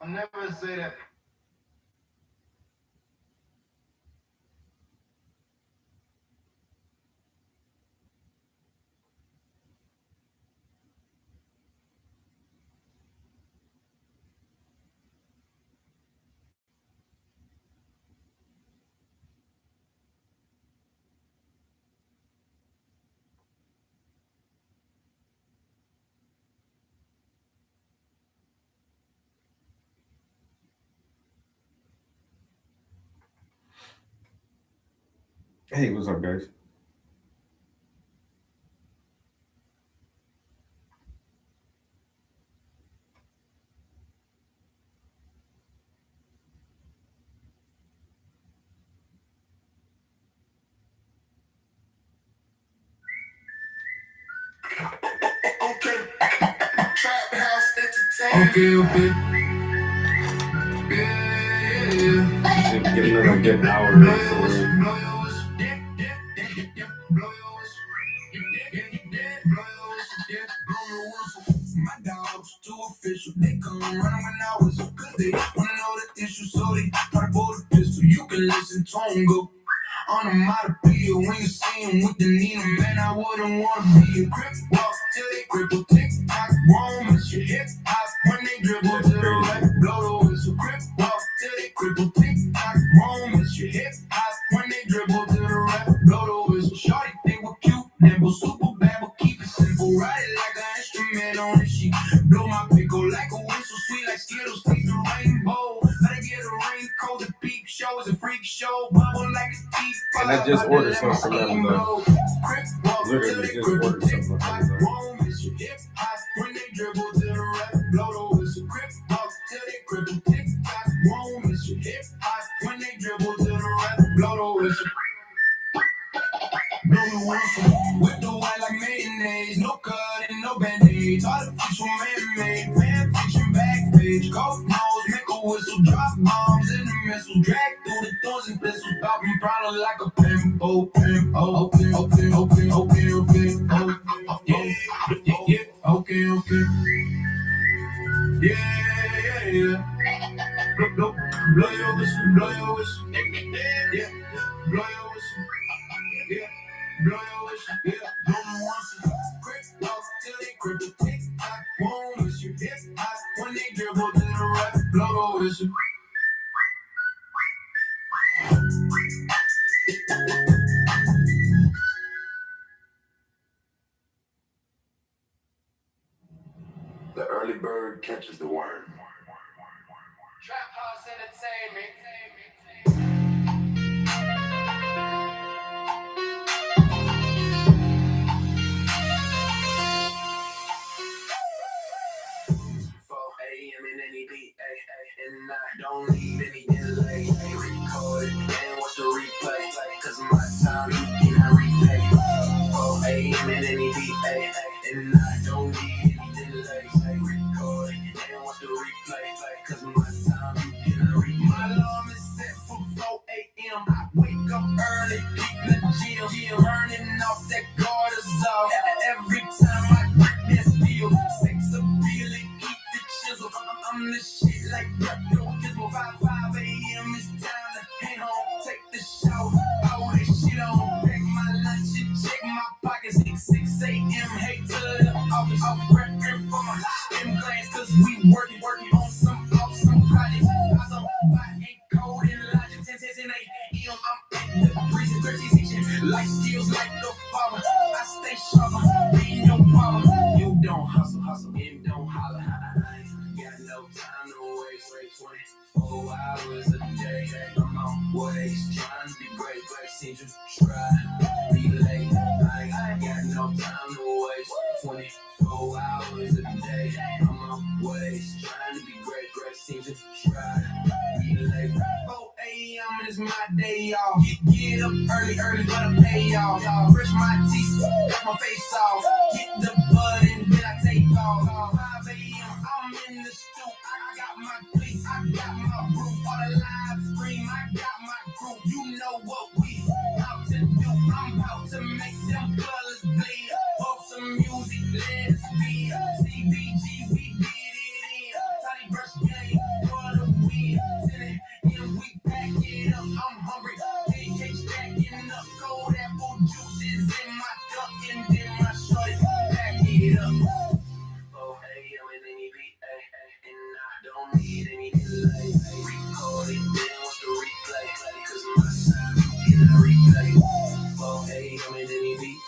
I'll never say that. Hey, what's up, guys? Okay, trap house entertainment. Okay, yeah. See if we get another good hour or so. My dogs too official. They come run when I was a good. They wanna know the issue, so they try to pull the pistol. You can listen to 'em go. On a model bill, when you see him with the Nina, man, I wouldn't wanna be a crip walk till they cripple. Tick tock, won't miss your hip hop when they dribble to the right, blow the whistle. Crip walk till they cripple. Tick tock, won't miss your hip hop when they dribble to the right, blow the whistle. Shorty think we're cute, nimble, super bad, but keep it simple. Ride it like an instrument on the sheet. Blow my pickle like a whistle, sweet like Skittles. Take the rainbow, let it get a raincoat. The peep show is a freak show, bubble like a teeth. And I just ordered some from them, though. Literally just ordered some from them, though. When they dribble to the right, blow the whistle. Crip walk till they cripple. Tick tock, won't miss your hip hop. When they dribble to the right, blow the whistle. Blow the whistle. With the white like mayonnaise, no cut and no band-aids. Artificial man-made, fan fiction backpage. Golf nose, make a whistle. Drop bombs in the missile. Drag through the thorns and thistles. Popping problem like a pimple. Yeah. Okay. Yeah. Blow your whistle. Yeah. Blow your whistle. Yeah. Blow your whistle. Yeah. Blow the whistle. Quick walk till they cripple. Tick tock, won't miss your hip hop when they dribble to the right. Blow the whistle. The early bird catches the worm. Trap house entertainment. And I don't need any delay. Record and watch the replay. Cause my time you cannot repay. 4 a.m. in any beat, and I don't need any delay. Record and watch the replay. Cause my time you cannot repay. My alarm is set for 4 a.m. I wake up early, keep the gym, burning off that cortisol. Every time I break this deal, sex appeal and keep the chisel. I'm the shit like Repto Gizmo. 5 a.m. it's time to hang home, take the shower, all this shit on, pack my lunch and check my pockets. 6 a.m. Hate to the office, off prepping for my STEM class, cause we working on some projects. I ain't cold in logic, 10 a.m. I'm in the presentation, life skills like the farmer. I stay sharper, being your problem. You don't hustle, and don't holler. I ain't got no time to waste. 24 hours a day, I'm on waste, trying to be great. Seem to try, be late. I ain't got no time to waste. 24 hours a day, I'm on waste, trying to be great. Seem to try, be late. 4 a.m. is my day off. Get up early, gonna pay off. Brush my teeth, got my face off. Get the bud and then I take off. 5 a.m. I'm in the stoop. I got my police, I got my roof. All the live stream, I got my group. You know what we out to do. I'm about to make them colors bleed. Post some music, let us be. CBG, we did it in. Tiny brush game. don't need any delay. Record it, then what's the replay? Cause my time you cannot replay. 4 a.m. and any beat,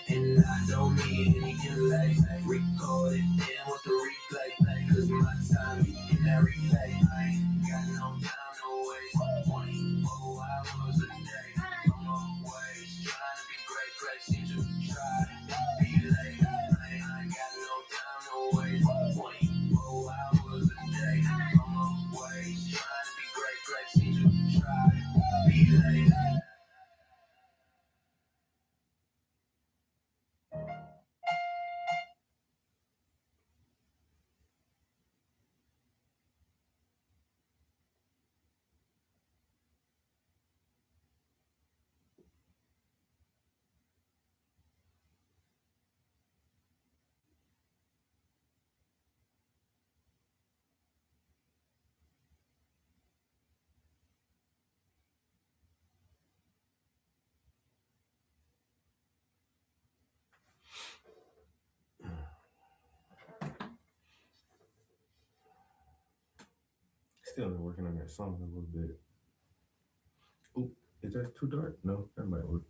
and I don't need any delay. Record it, then what's the replay? Cause my time you cannot replay. I ain't got no time, no waste. 24 hours a day. I'm always trying to be great, seems to try to be late. I ain't got no time, no waste. 24 hours a day. I'm always trying to be great, seems to try to be late. Still working on that song a little bit. Oop, is that too dark? No, that might work.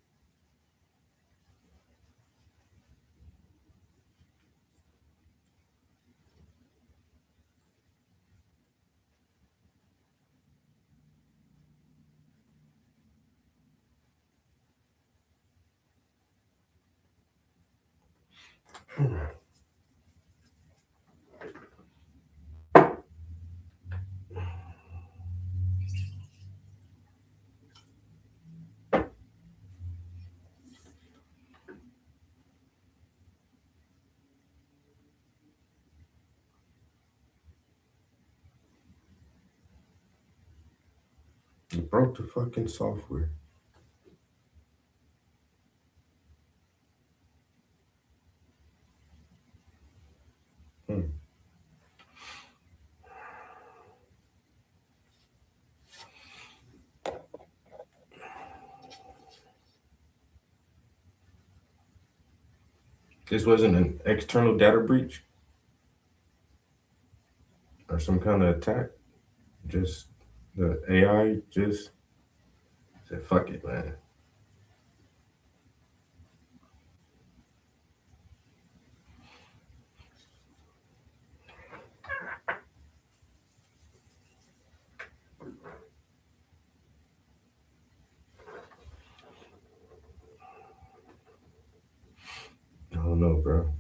You broke the fucking software. This wasn't an external data breach or some kind of attack. Just the AI just said, fuck it, man. I don't know, bro.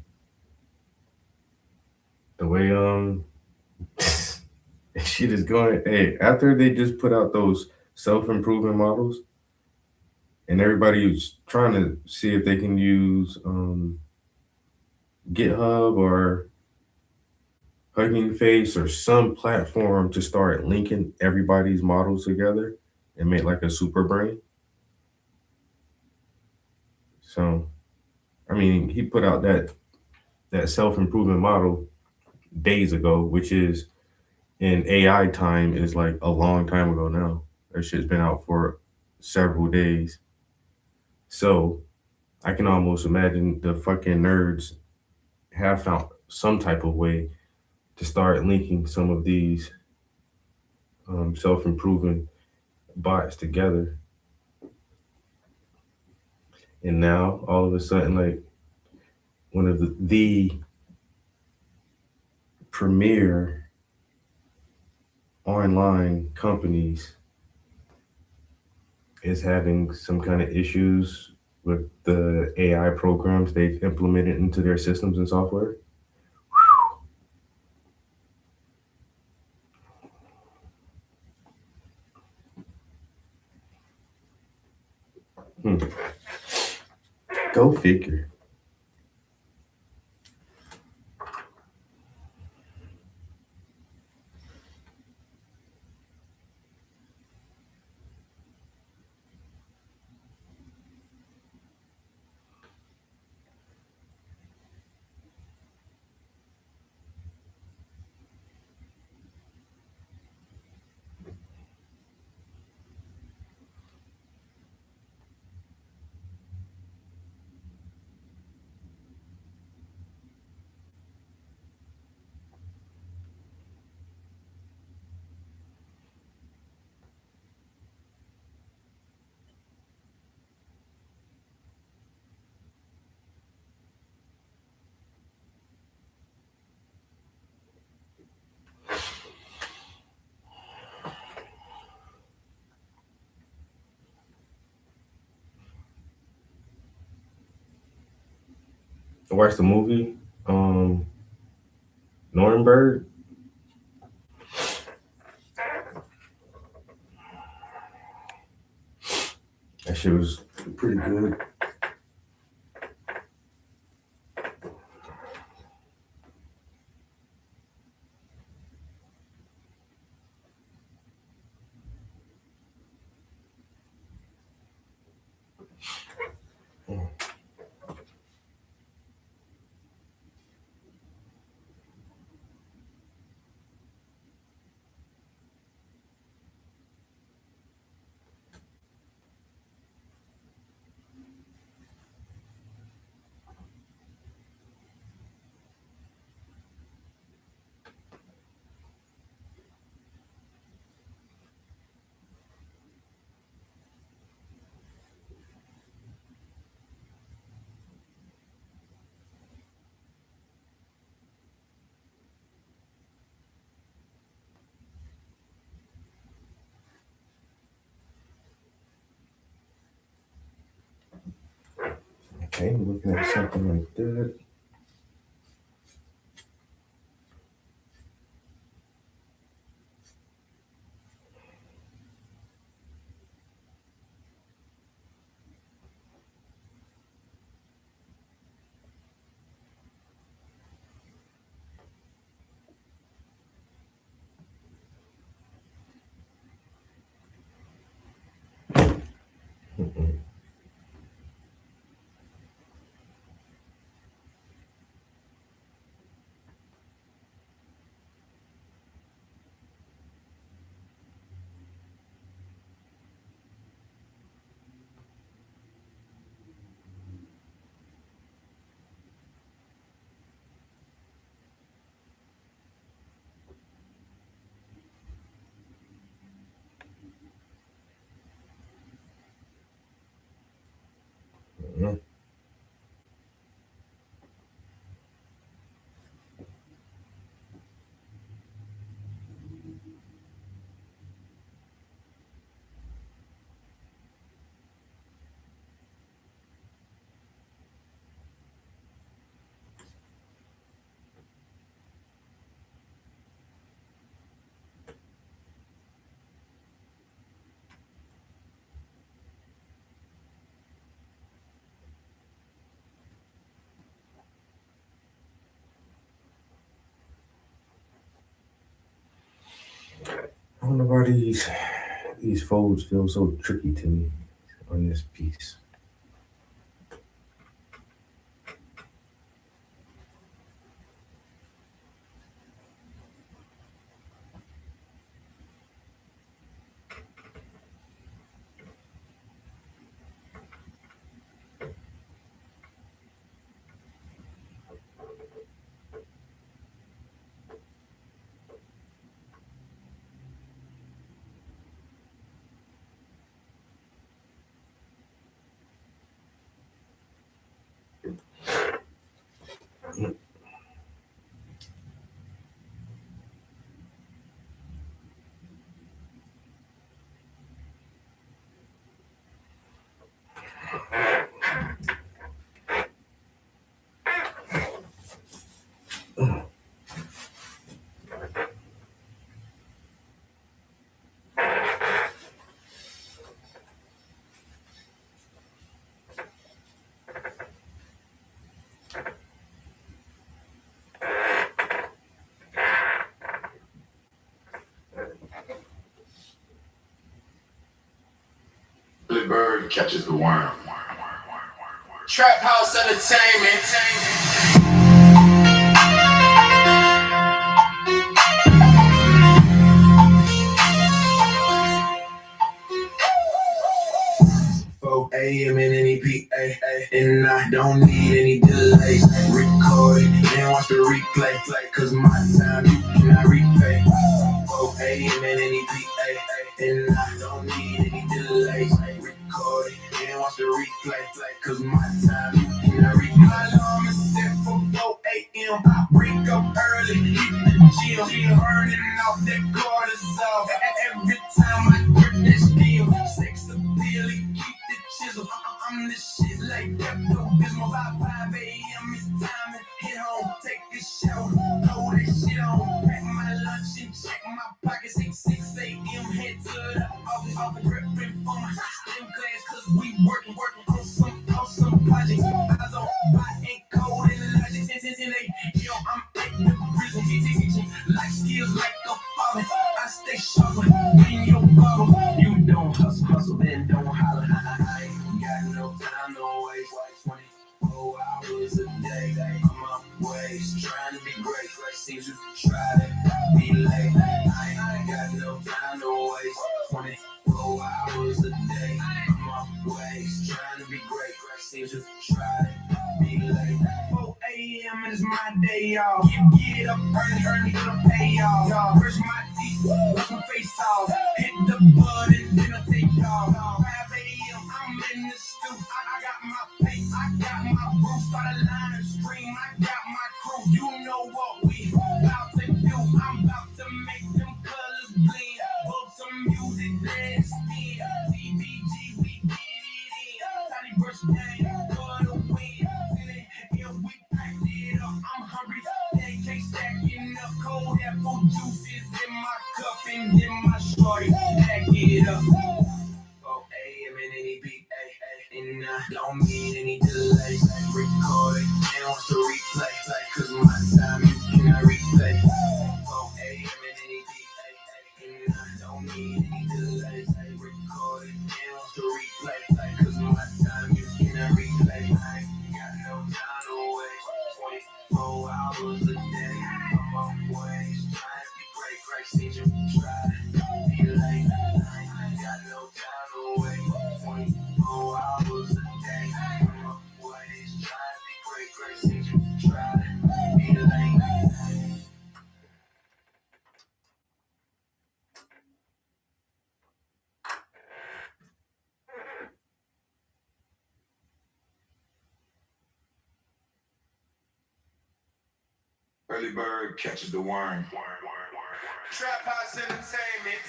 The way shit is going. Hey, after they just put out those self-improvement models, and everybody was trying to see if they can use GitHub or Hugging Face or some platform to start linking everybody's models together and make like a super brain. So, I mean, he put out that self-improvement model days ago, which is in AI time is like a long time ago now. That shit's been out for several days. So I can almost imagine the fucking nerds have found some type of way to start linking some of these self-improving bots together. And now all of a sudden, like one of the premier online companies is having some kind of issues with the AI programs they've implemented into their systems and software. Go figure. I watched the movie, Nuremberg. That shit was pretty good. Okay, looking at something like that. Mhm. I don't know why these folds feel so tricky to me on this piece. The bird catches the worm. Trap House Entertainment. AM and any PA, and I don't need any delays. Record it and watch the replay, cause my time you cannot repay. 4 AM and any PA, and I don't need any delays. Record it and watch the replay, cause my time you cannot repay. My alarm is set for 4 AM. I wake up early, hit the gym, burning off that cortisol. Every time I grip that steel, sex appeal, keep the chisel. I'm the shit like that. Bismol by 5 AM. It's time shopper, in your bubble. You don't hustle, then don't holler. I ain't got no time, no waste. 24 hours a day, I'm up ways, trying to be great. Seems you try to be late. I ain't got no time, no waste. 24 hours a day, I'm up ways, trying to be great. Seems you try to be late. 4 a.m. is my day off. Get up early for the payoff. Brush my teeth, wash my face off. Hit the button, then I take off. 5 a.m. I'm in the stoop. I got my pace, I got my brew. Start a line and stream. I got my crew. You know what we about to do. I'm about to make them colors bleed. Put some music, let's steal. TBG, we get it in. Tiny brush game for the win. Yeah, we packed it up. I'm hungry. AK stacking up cold apple juices in my cup and then my shorty pack it up. 4 a.m. in any beat, and I don't need any delays. Record it and watch the replay, cause my time you cannot replay. 4 a.m. in any beat, and I don't need any delays. Record it and watch the replay, cause my time you cannot replay. I ain't got no time to wait. 24 hours a day, I'm up ways, trying to be great. Season, try to be late. I ain't got no time to wait. 24 hours a day, I'm up ways, trying to be great. Season, try to be late. Early bird catches the worm. Trap House Entertainment.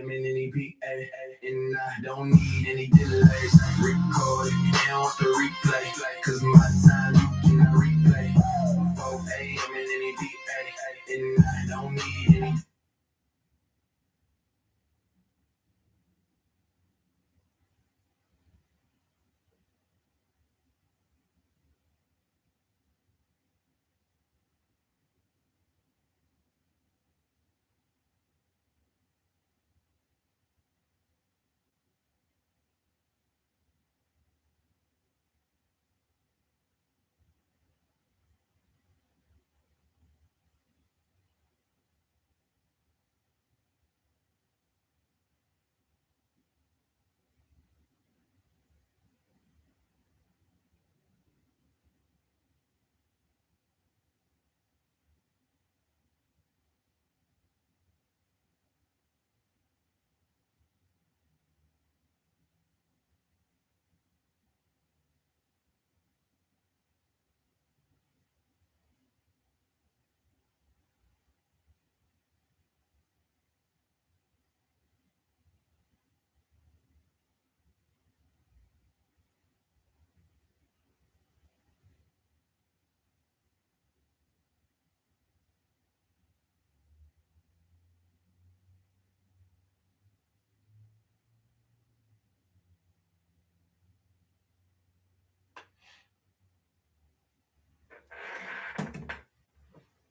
I'm in any PA, and I don't need any delays. Record it and watch the replay, cause my time you cannot replay. 4 a.m. in any PA, and I don't need any.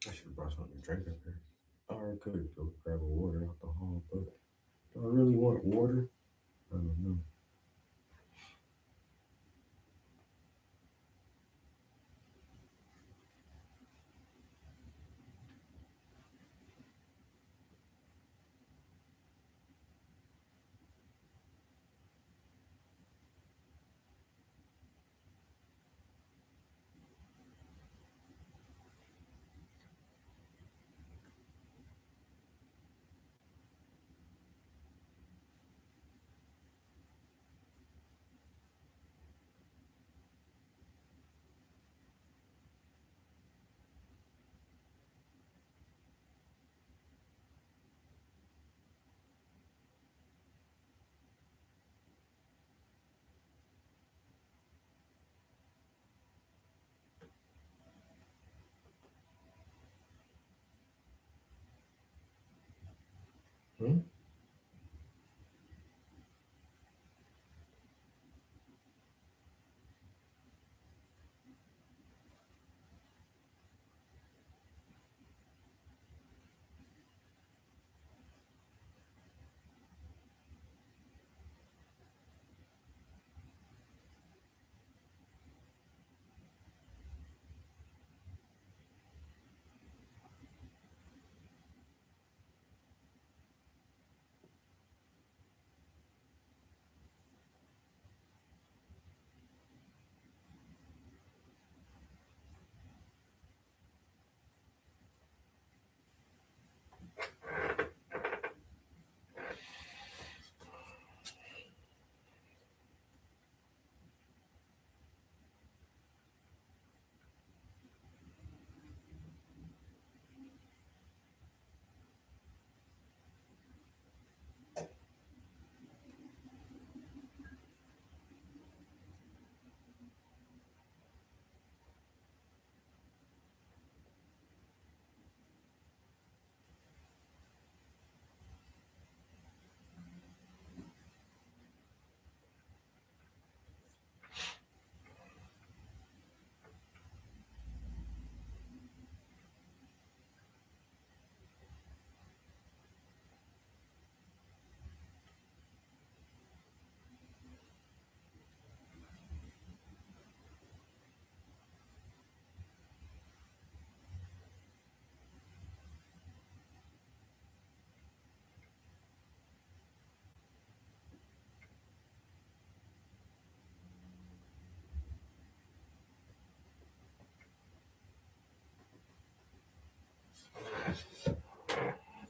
I should have brought something to drink up here. Or I could go grab a water out the hall, but do I really want water? I don't know. Hmm?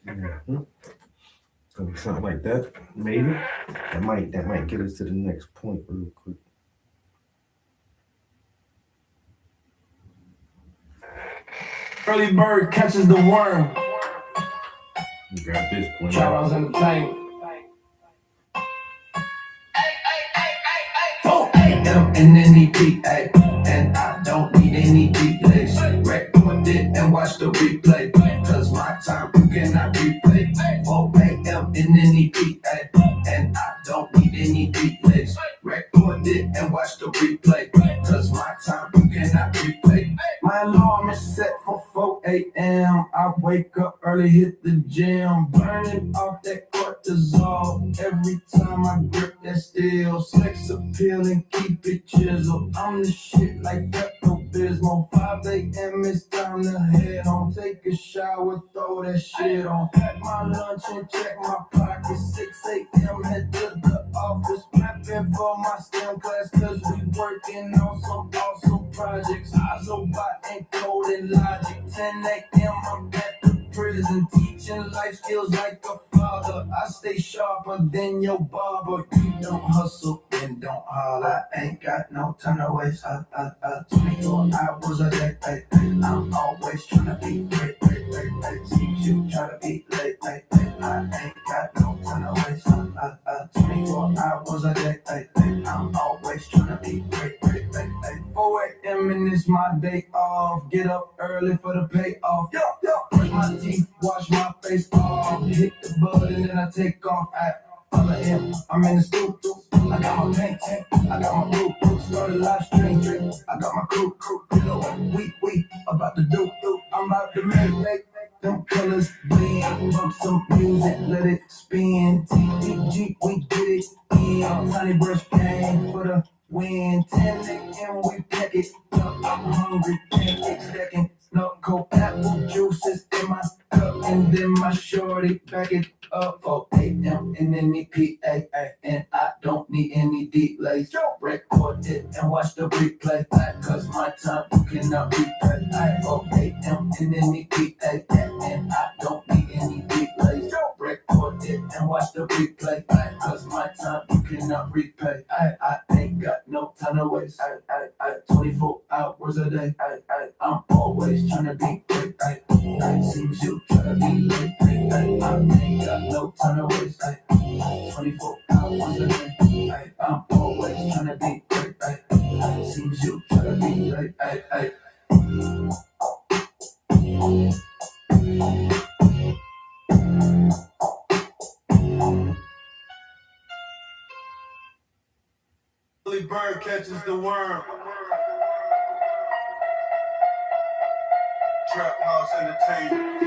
Mhm. Gonna be something like that, maybe. That might get us to the next point real quick. Early bird catches the worm. You got this point. Charles Entertainment. 4 a.m. in any PA, and I don't need any delays. Record it and watch the replay, cause my time you cannot replay. 4 a.m. in any PA, and I don't need any delays. Record it and watch the replay, cause my time you cannot replay. My alarm is set for 4 a.m. I wake up early, hit the gym, burning off that cortisol. Every time I grip that steel, sex appeal and keep it chiseled. I'm the shit like Pepto-Bismol. 5 a.m. it's time to head home. Take a shower, throw that shit on. Pack my lunch and check my pockets. 6 a.m. head to the office. Prepping for my STEM class, cause we working on some awesome projects. Isobot and code and logic. 10 a.m. I'm at the prison, teaching life skills like a father. I stay sharper than your barber. You don't hustle, then don't holler. I ain't got no time to waste. 24 hours a day. I'm always tryna be great. Seems you tryna be late. I ain't got no time to waste. 24 hours a day. I'm always tryna be great. 4 a.m. and it's my day off. Get up early for the payoff. Brush my teeth, wash my face off. Hit the bud and then I take off. Follow him, I'm in the stoop. I got my paint tank, I got my root. Start a live stream drink. I got my crew. You know what we about to do. I'm about to make them colors blend. Pump some music, let it spin. TDG, we get it in. Tiny brush game for the win. 10 a.m. we pack it up. I'm hungry, pancakes stacking. No cold apple juices in my cup, and then my shorty back it up. 4 a.m. in any PA, and I don't need any delays. Record it and watch the replay, cause my time you cannot replay. 4 a.m. in any PA, and I don't need any delays. Record it and watch the replay, cause my time you cannot repay. I ain't got no time to waste. 24 hours a day. I'm always tryna be great. Seems you tryna be late. I ain't got no time to waste. 24 hours a day. I'm always tryna be great. Seems you tryna be late. Early bird catches the worm. Trap House Entertainment.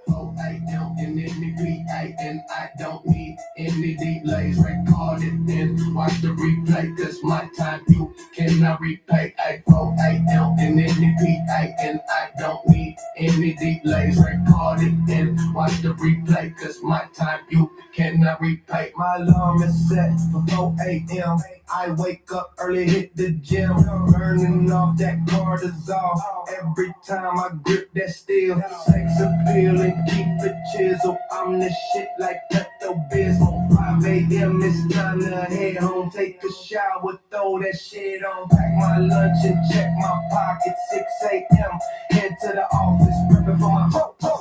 4 a.m. in any PA, and I don't need any delays. Record it then watch the replay, cause my time you cannot repay. 4 a.m. in any PA, and I don't need any delays. Record it then watch the replay, cause my time you cannot repay. My alarm is set for 4 a.m. I wake up early, hit the gym, burning off that cortisol. Every time I grip that steel, sex appeal and keep it chiseled. I'm the shit like Pepto-Bismol. 5 a.m. it's time to head home, take a shower, throw that shit on. Pack my lunch and check my pockets. 6 a.m. head to the office, prepping for my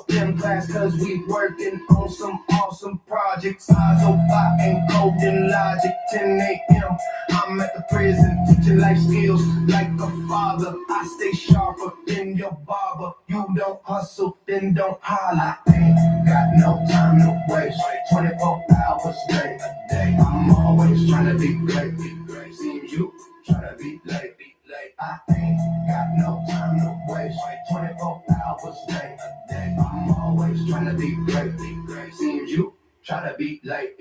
gym class, cause we working on some awesome projects. Isobot and code and logic. 10 a.m. I'm at the prison, teaching life skills like a father. I stay sharper than your barber. You don't hustle, then don't holler. Ain't got no time to waste. 24 hours a day. I'm always trying to be great. Seems you trying to be late. I ain't got no time to waste. 24 hours a day. I'm always trying to be great. Seems you trying to be late.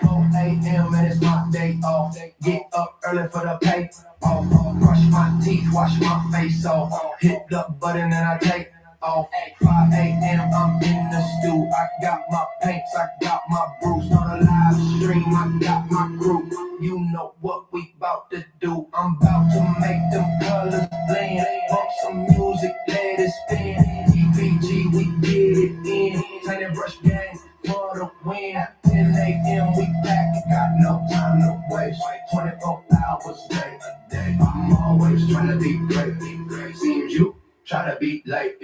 4 a.m. and it's my day off. Get up early for the pay off. Brush my teeth, wash my face off. Hit the button and I take off. 5 a.m. I'm in the stew. I got my paints, I got my brews. Start a live stream, I got my crew. You know what we about to do. I'm about to make them colors blend. the wind. 10 a.m. we back, got no time to waste. 24 hours a day. I'm always trying to be great. Seems you try to be late.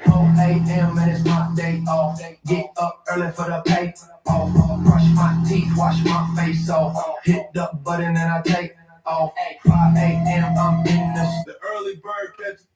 4 a.m. and it's my day off. Get up early for the pay off. Brush my teeth, wash my face off. Hit the button and I take off. 5 a.m. I'm in the The early bird catches.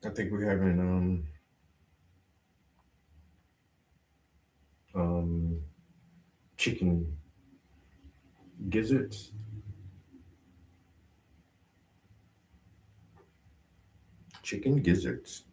I think we're having chicken gizzards. Chicken gizzards.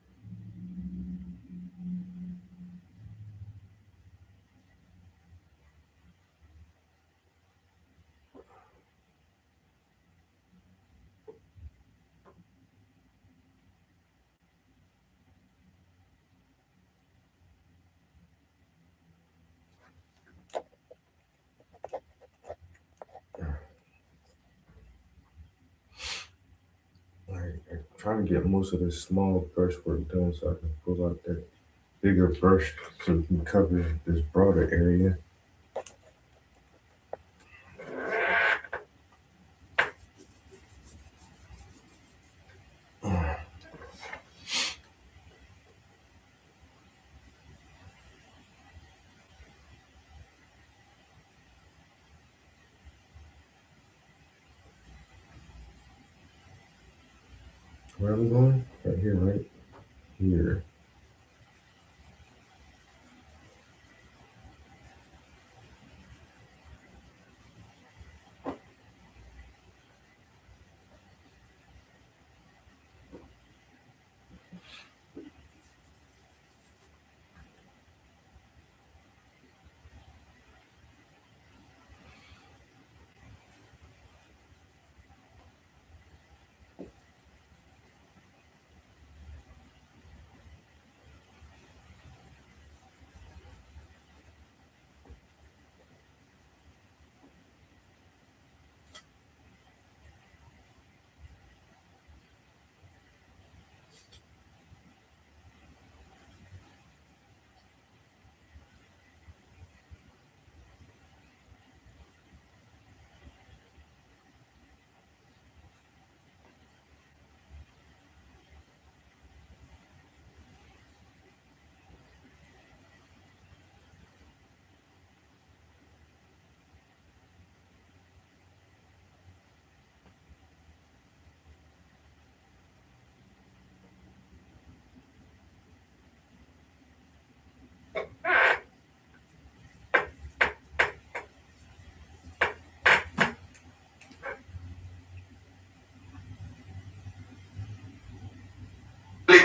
I'm trying to get most of the small brushwork done so I can pull out that bigger brush so we can cover this broader area. Where are we going? Right here, right here.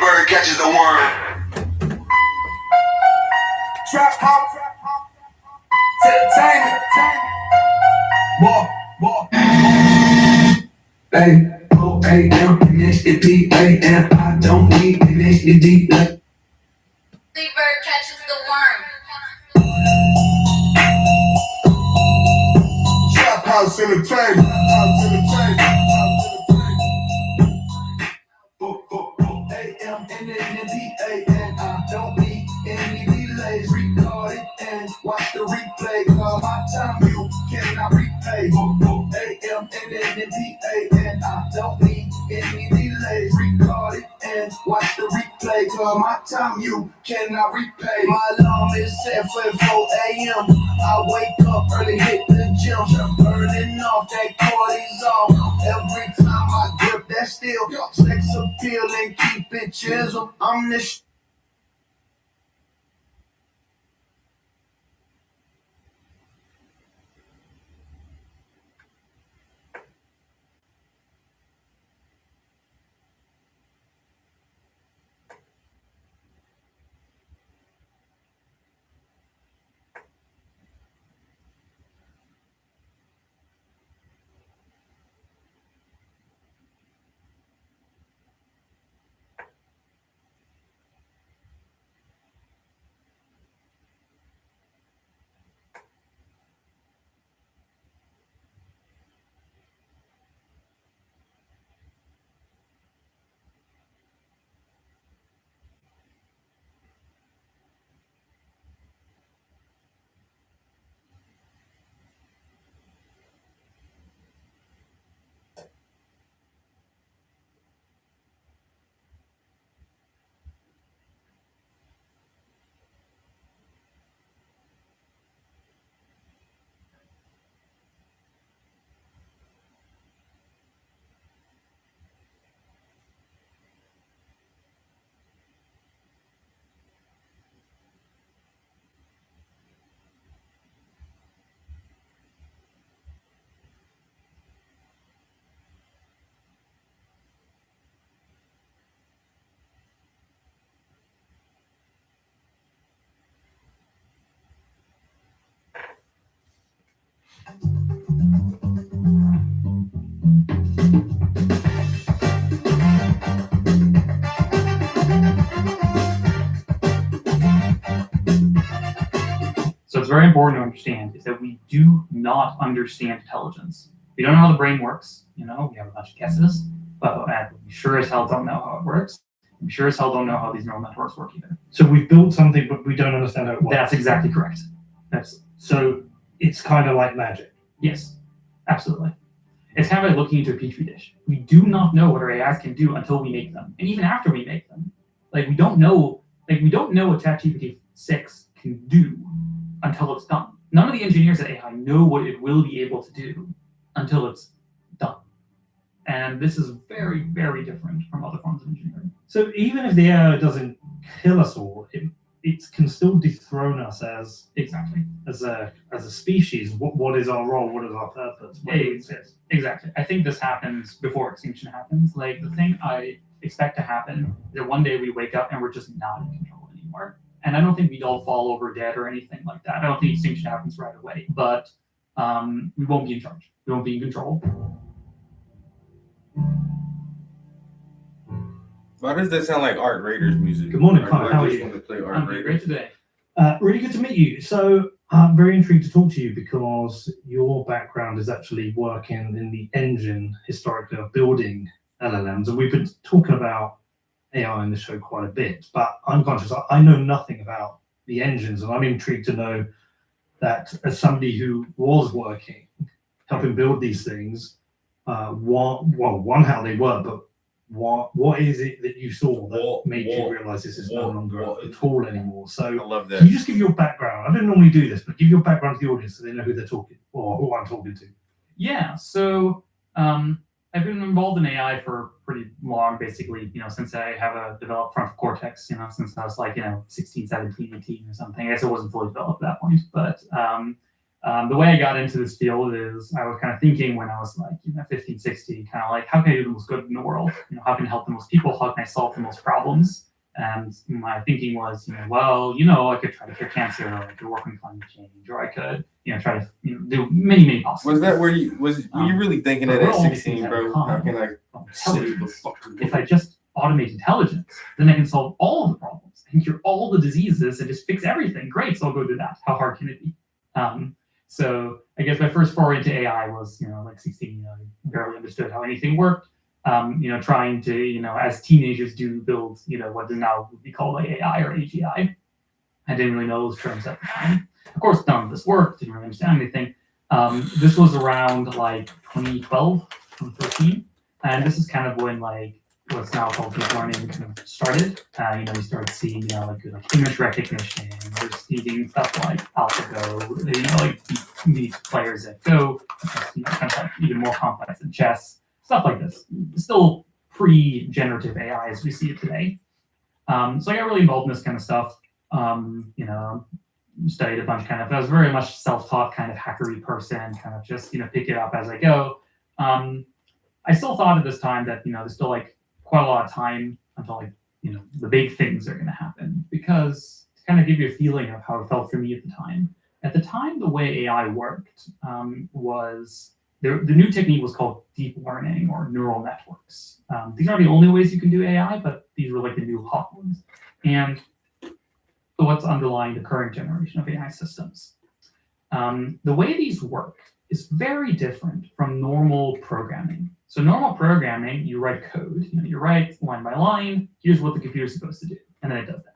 bird catches the worm. Trap house. Entertainment. More. A-O-A-M and it's the P-A-N. I don't need an H-D-D. Early bird catches the worm. Trap house entertainment. A-M and it's the P-A-N. I don't need any delays. Record it and watch the replay. Call my time, you cannot repay. A-M and it's the P-A-N. I don't need any delays. Record it and watch the replay. Call my time, you cannot repay. My alarm is set for 4 a.m. I wake up early, hit the gym, burning off that cortisol. Every time I grip that steel, sex appeal and keep it chisel. I'm the So it's very important to understand is that we do not understand intelligence. We don't know how the brain works. We have a bunch of guesses, but we sure as hell don't know how it works. We sure as hell don't know how these neural networks work either. So we've built something, but we don't understand how it works. That's exactly correct. So it's kind of like magic. Yes, absolutely. It's kind of like looking into a petri dish. We do not know what our AIs can do until we make them, and even after we make them, we don't know what ChatGPT 6 can do until it's done. None of the engineers at AI know what it will be able to do until it's done. And this is very, very different from other forms of engineering. So even if the AI doesn't kill us all, it can still dethrone us as Exactly. as a species. What is our role? What is our purpose? Why do we exist? Exactly. I think this happens before extinction happens. The thing I expect to happen is that one day we wake up and we're just not in control anymore. And I don't think we'd all fall over dead or anything like that. I don't think extinction happens right away, but we won't be in charge. We won't be in control. Why does that sound like Art Raiders music? Good morning, I Connor. How are just you? want to play Art I'm doing Raiders. great today. Really good to meet you. So I'm very intrigued to talk to you because your background is actually working in the engine historically of building LLMs, and we've been talking about AI in the show quite a bit. But I'm conscious I know nothing about the engines, and I'm intrigued to know that as somebody who was working, helping build these things, one how they work, but what is it that you saw that made you realize this is no longer a tool anymore? So I love can that. you just give your background? I don't normally do this, but give your background to the audience so they know who they're talking or who I'm talking to. Yeah, so I've been involved in AI for pretty long, basically, since I have a developed frontal cortex, since I was 16, 17, 18 or something. I guess it wasn't fully developed at that point, but The way I got into this field is I was kind of thinking when I was like, 15, 16, kind of like, how can I do the most good in the world? How can I help the most people? How can I solve the most problems? And my thinking was, I could try to cure cancer, or I could work on climate change, or I could, try to, do many possible. Was that where you were you really thinking that at all these 16, things bro? have How can I save the intelligence. fucking If I just automate intelligence, then I can solve all of the problems and cure all the diseases and just fix everything. Great, so I'll go do that. How hard can it be? So I guess my first foray into AI was, like 16, I barely understood how anything worked. Trying to, as teenagers do, build, what is now would be called like AI or AGI. I didn't really know those terms at the time. Of course, none of this worked, didn't really understand anything. This was around like 2012, 2013. And this is kind of when like what's now called deep learning kind of started. You start seeing, like image recognition, we're seeing stuff like AlphaGo, like these players at Go, kind of like even more complex than chess. Stuff like this, still pre-generative AI as we see it today. So I got really involved in this kind of stuff. Studied a bunch kind of. I was very much self-taught kind of hackery person, kind of just pick it up as I go. I still thought at this time that there's still like quite a lot of time until like the big things are going to happen, because to kind of give you a feeling of how it felt for me at the time. At the time, the way AI worked was. The new technique was called deep learning or neural networks. These aren't the only ways you can do AI, but these were like the new hot ones. And so what's underlying the current generation of AI systems? The way these work is very different from normal programming. So normal programming, you write code, you write line by line, here's what the computer's supposed to do, and then it does that.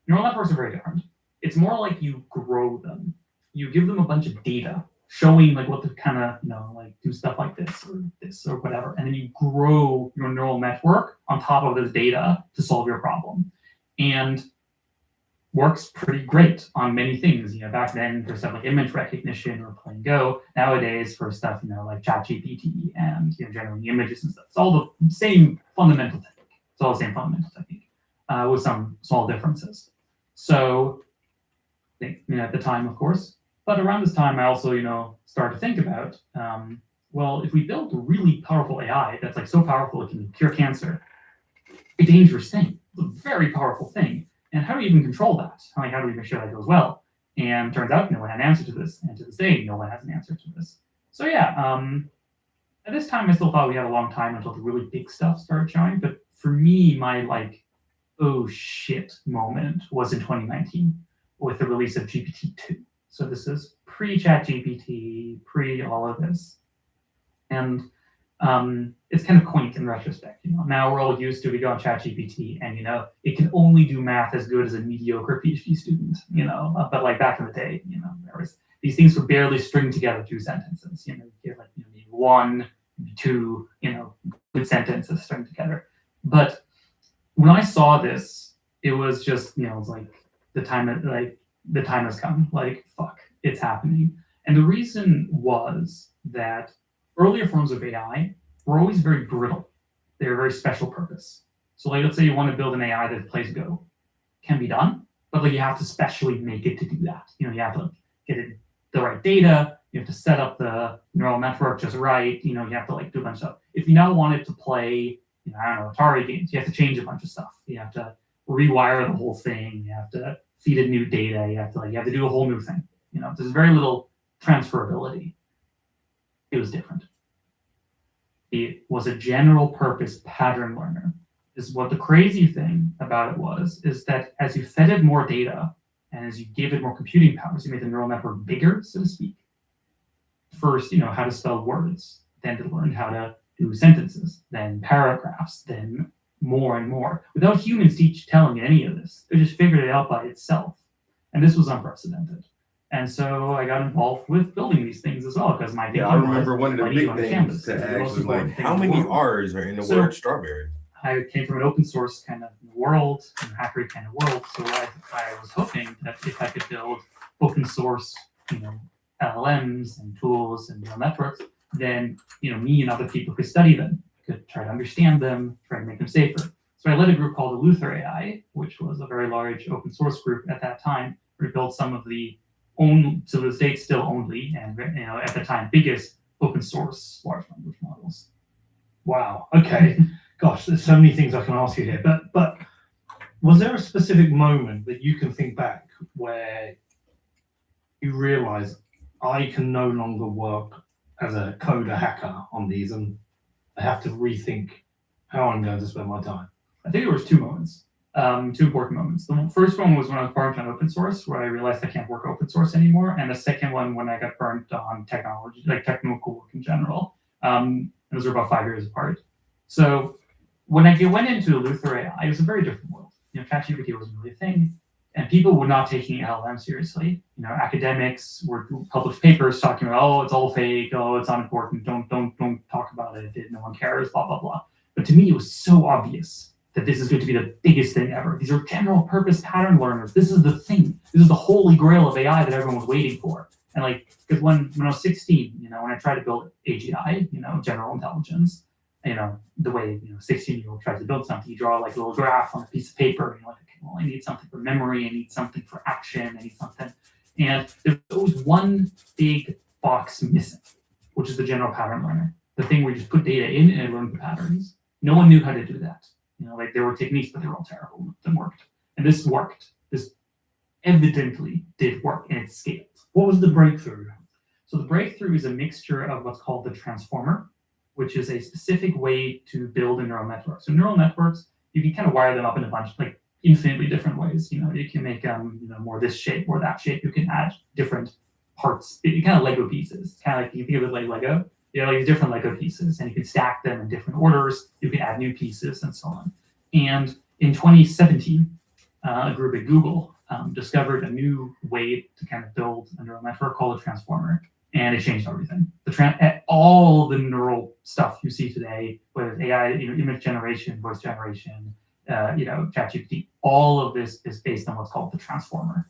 Neural networks are very different. It's more like you grow them. You give them a bunch of data, showing like what to kind of, like do stuff like this or whatever. And then you grow your neural network on top of this data to solve your problem. And works pretty great on many things. Back then for stuff like image recognition or playing Go. Nowadays for stuff, like ChatGPT and generating images and stuff. It's all the same fundamental technique. It's all the same fundamental technique with some small differences. So at the time, of course. But around this time, I also, started to think about, if we build a really powerful AI that's like so powerful it can cure cancer, a dangerous thing, it's a very powerful thing. And how do we even control that? How do we make sure that goes well? And turns out no one had an answer to this, and to this day, no one has an answer to this. So at this time, I still thought we had a long time until the really big stuff started showing. But for me, my like, oh shit moment was in 2019 with the release of GPT-2. So this is pre-ChatGPT, pre all of this. And it's kind of quaint in retrospect. Now we're all used to, we go on ChatGPT and, it can only do math as good as a mediocre PhD student, but like back in the day, there was, these things were barely stringed together 2 sentences, you get like maybe 1, maybe 2, good sentences strung together. But when I saw this, it was just, it's like the time has come, like, fuck, it's happening. And the reason was that earlier forms of AI were always very brittle. They were very special purpose. So like, let's say you want to build an AI that plays Go. Can be done, but like you have to specially make it to do that. You have to get it the right data, you have to set up the neural network just right, you have to like do a bunch of stuff. If you now want it to play, Atari games, you have to change a bunch of stuff. You have to rewire the whole thing, you have to feed it new data, you have to do a whole new thing. There's very little transferability. It was different. It was a general purpose pattern learner. Is what the crazy thing about it was, is that as you fed it more data and as you gave it more computing powers, you made the neural network bigger, so to speak. First, how to spell words, then to learn how to do sentences, then paragraphs, then more and more, without humans telling it any of this. It just figured it out by itself. And this was unprecedented. And so I got involved with building these things as well, because my thinking I remember was, one of the big things to ask was like, how many R's are in the word strawberry? I came from an open source kind of world, hackery kind of world. So I was hoping that if I could build open source, LLMs and tools and neural networks, then me and other people could study them, could try to understand them, try to make them safer. So I led a group called the Luther AI, which was a very large open source group at that time, where we built some of the to the state still only, and at the time biggest open source large language models. Wow. Okay. Gosh, there's so many things I can ask you here. But was there a specific moment that you can think back where you realize I can no longer work as a coder hacker on these, and I have to rethink how I'm going to spend my time? I think there was two moments, two important moments. The first one was when I was burnt on open source, where I realized I can't work open source anymore, and the second one when I got burnt on technology, like technical work in general. Those were about 5 years apart. So when I went into Luther AI, it was a very different world. ChatGPT wasn't really a thing, and people were not taking LLM seriously. Academics were published papers talking about, oh, it's all fake, oh, it's unimportant, don't talk about it, no one cares, blah blah blah. But to me, it was so obvious that this is going to be the biggest thing ever. These are general purpose pattern learners. This is the thing. This is the holy grail of AI that everyone was waiting for. And because when I was 16, when I tried to build AGI, general intelligence, the way 16-year-old tries to build something, you draw like a little graph on a piece of paper, and you're like, okay, well, I need something for memory, I need something for action, I need something. And there's always one big box missing, which is the general pattern learner. The thing where you just put data in and it learns the patterns. No one knew how to do that. There were techniques, but they were all terrible. It worked. And this worked. This evidently did work, and it scaled. What was the breakthrough? So the breakthrough is a mixture of what's called the transformer, which is a specific way to build a neural network. So neural networks, you can kind of wire them up in a bunch, like infinitely different ways. You can make more this shape or that shape. You can add different parts, kind of Lego pieces. Kind of like you think of it like Lego. Like different Lego pieces, and you can stack them in different orders. You can add new pieces and so on. And in 2017, a group at Google discovered a new way to kind of build a neural network called a transformer, and it changed everything. All the neural stuff you see today, whether it's AI, image generation, voice generation, ChatGPT, all of this is based on what's called the transformer.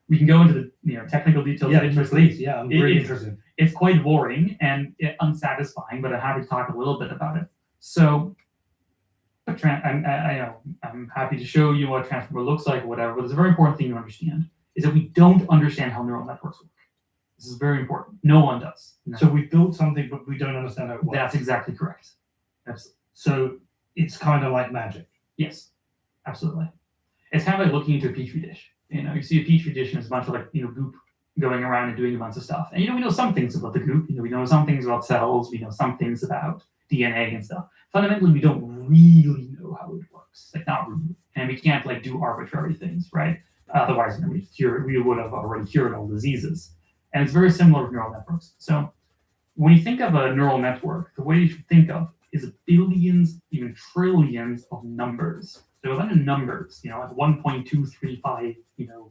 We can go into the technical details. Yeah, please. Yeah, I'm really interested. It's quite boring and unsatisfying, but I'm happy to talk a little bit about it. So, I'm happy to show you what a transformer looks like or whatever, but there's a very important thing to understand, is that we don't understand how neural networks work. This is very important. No one does. So we built something, but we don't understand how it works. That's exactly correct. So it's kind of like magic. Yes, absolutely. It's kind of like looking into a petri dish. You see a petri dish and it's a bunch of goop going around and doing a bunch of stuff. And we know some things about the goop. We know some things about cells. We know some things about DNA and stuff. Fundamentally, we don't really know how it works. Not really. And we can't do arbitrary things, right? Otherwise, we would have already cured all diseases. And it's very similar with neural networks. So when you think of a neural network, the way you should think of is billions, even trillions of numbers. So a bunch of numbers, 1.235,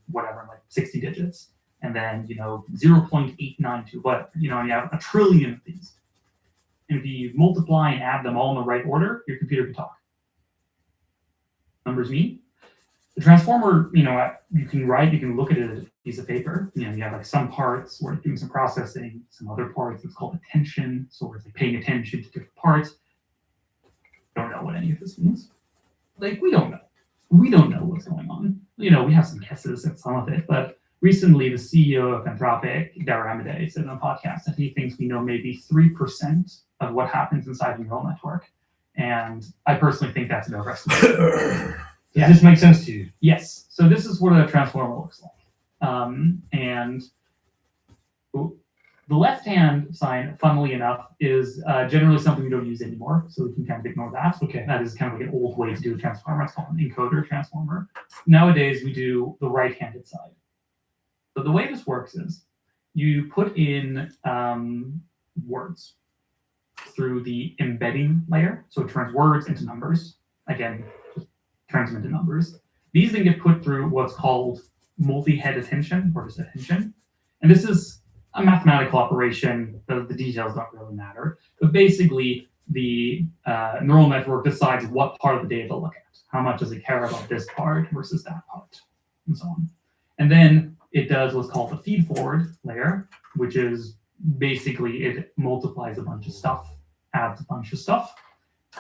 whatever, 60 digits. And then, 0.892, but, and you have a trillion of these. And if you multiply and add them all in the right order, your computer can talk. Numbers mean? The transformer, you can look at it as a piece of paper. You have some parts where it's doing some processing, some other parts, it's called attention. So it's paying attention to different parts. Don't know what any of this means. We don't know. We don't know what's going on. We have some guesses at some of it, but recently the CEO of Anthropic, Dara Amidei, said on a podcast that he thinks we know maybe 3% of what happens inside a neural network. And I personally think that's an overestimate. Does this make sense to you? Yes. So this is what a transformer looks like. And the left-hand sign, funnily enough, is generally something we don't use anymore, so we can kind of ignore that. Okay. That is kind of like an old way to do a transformer. It's called an encoder transformer. Nowadays, we do the right-handed side. So the way this works is you put in words through the embedding layer. So it turns words into numbers. Again, just turns them into numbers. These then get put through what's called multi-head attention, or just attention. And this is a mathematical operation. The details don't really matter. But basically, the neural network decides what part of the data to look at. How much does it care about this part versus that part, and so on. And then it does what's called the feed-forward layer, which is basically it multiplies a bunch of stuff, adds a bunch of stuff.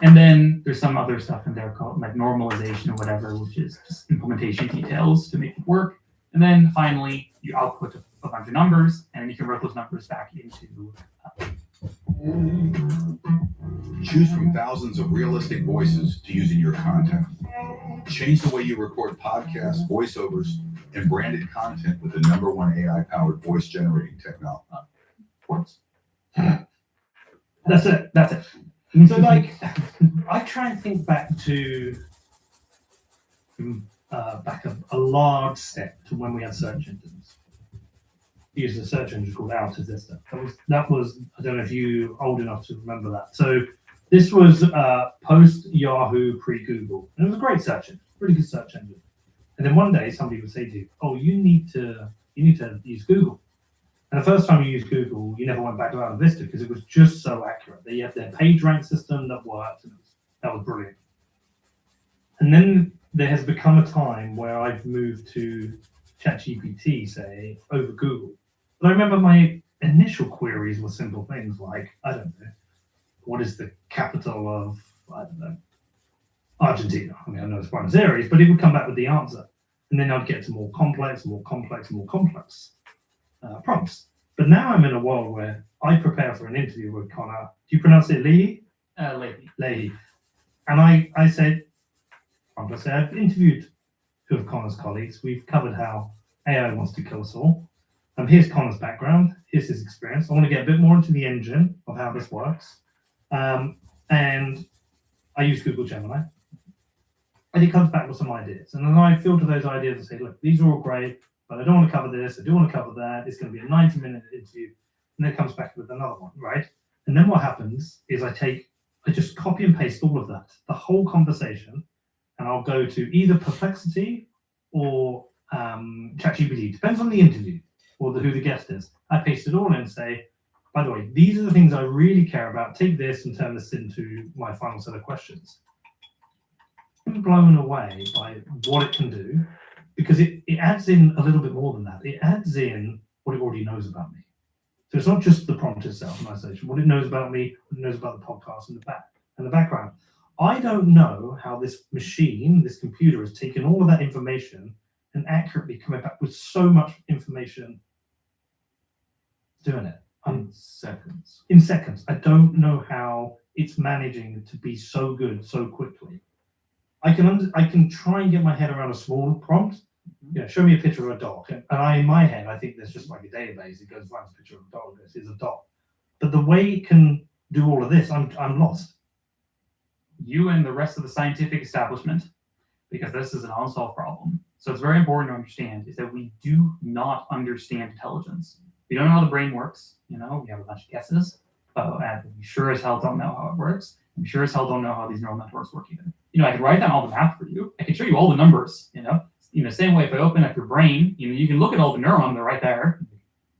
And then there's some other stuff in there called normalization or whatever, which is just implementation details to make it work. And then finally, you output a bunch of numbers, and you convert those numbers back into. Choose from thousands of realistic voices to use in your content. Change the way you record podcasts, voiceovers, and branded content with the #1 AI-powered voice generating technology. Ports. That's it. So, like, I try and think back to a large step to when we had search engines. We used a search engine called Alta Vista. That was I don't know if you old enough to remember that. So this was post Yahoo, pre Google, and it was a great search engine, really good search engine. And then one day somebody would say to you, "Oh, you need to use Google." And the first time you used Google, you never went back to Alta Vista because it was just so accurate. They had their page rank system that worked, and that was brilliant. And then there has become a time where I've moved to ChatGPT, say, over Google. But I remember my initial queries were simple things like, I don't know, what is the capital of, I don't know, Argentina? I mean, I know it's Buenos Aires, but it would come back with the answer. And then I'd get to more complex prompts. But now I'm in a world where I prepare for an interview with Connor. Do you pronounce it Leahy? Leahy. And I said, I've interviewed two of Connor's colleagues. We've covered how AI wants to kill us all. Here's Connor's background. Here's his experience. I want to get a bit more into the engine of how this works. And I use Google Gemini. And it comes back with some ideas. And then I filter those ideas and say, look, these are all great, but I don't want to cover this. I do want to cover that. It's going to be a 90-minute interview. And then it comes back with another one, right? And then what happens is I just copy and paste all of that, the whole conversation, and I'll go to either Perplexity or ChatGPT. Depends on the interview or who the guest is. I paste it all in and say, by the way, these are the things I really care about. Take this and turn this into my final set of questions. I'm blown away by what it can do because it adds in a little bit more than that. It adds in what it already knows about me. So it's not just the prompt itself, what it knows about me, what it knows about the podcast and the background. I don't know how this machine, this computer, has taken all of that information and accurately coming back with so much information, doing it in seconds. I don't know how it's managing to be so good so quickly. I can try and get my head around a small prompt. Show me a picture of a dog, and in my head, I think there's just like a database. It goes, finds a picture of a dog. This is a dog. But the way it can do all of this, I'm lost. You and the rest of the scientific establishment, because this is an unsolved problem. So it's very important to understand is that we do not understand intelligence. We don't know how the brain works. We have a bunch of guesses, and we sure as hell don't know how it works. We sure as hell don't know how these neural networks work either. I can write down all the math for you. I can show you all the numbers. Same way if I open up your brain, you can look at all the neurons. They're right there.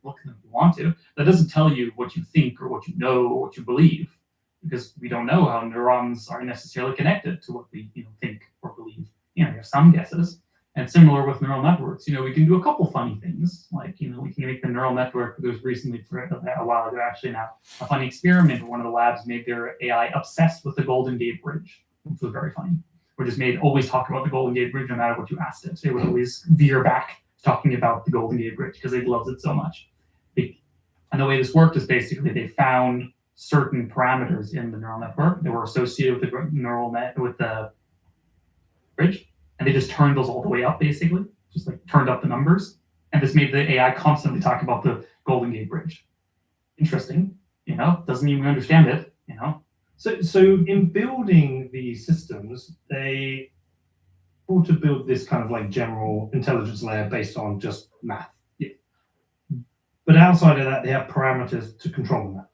Look at them if you want to. That doesn't tell you what you think or what you know or what you believe, because we don't know how neurons are necessarily connected to what we think or believe. You have some guesses. And similar with neural networks, we can do a couple funny things, like, we can make the neural network. There was recently, for a while ago, actually now, a funny experiment where one of the labs made their AI obsessed with the Golden Gate Bridge, which was very funny. Or just always talk about the Golden Gate Bridge no matter what you asked it. It would always veer back talking about the Golden Gate Bridge because it loves it so much. And the way this worked is basically they found certain parameters in the neural network that were associated with the bridge. And they just turned those all the way up, basically, just like turned up the numbers. And this made the AI constantly talk about the Golden Gate Bridge. Interesting, doesn't mean we understand it, So in building these systems, they ought to build this kind of like general intelligence layer based on just math. Yeah. But outside of that, they have parameters to control the math.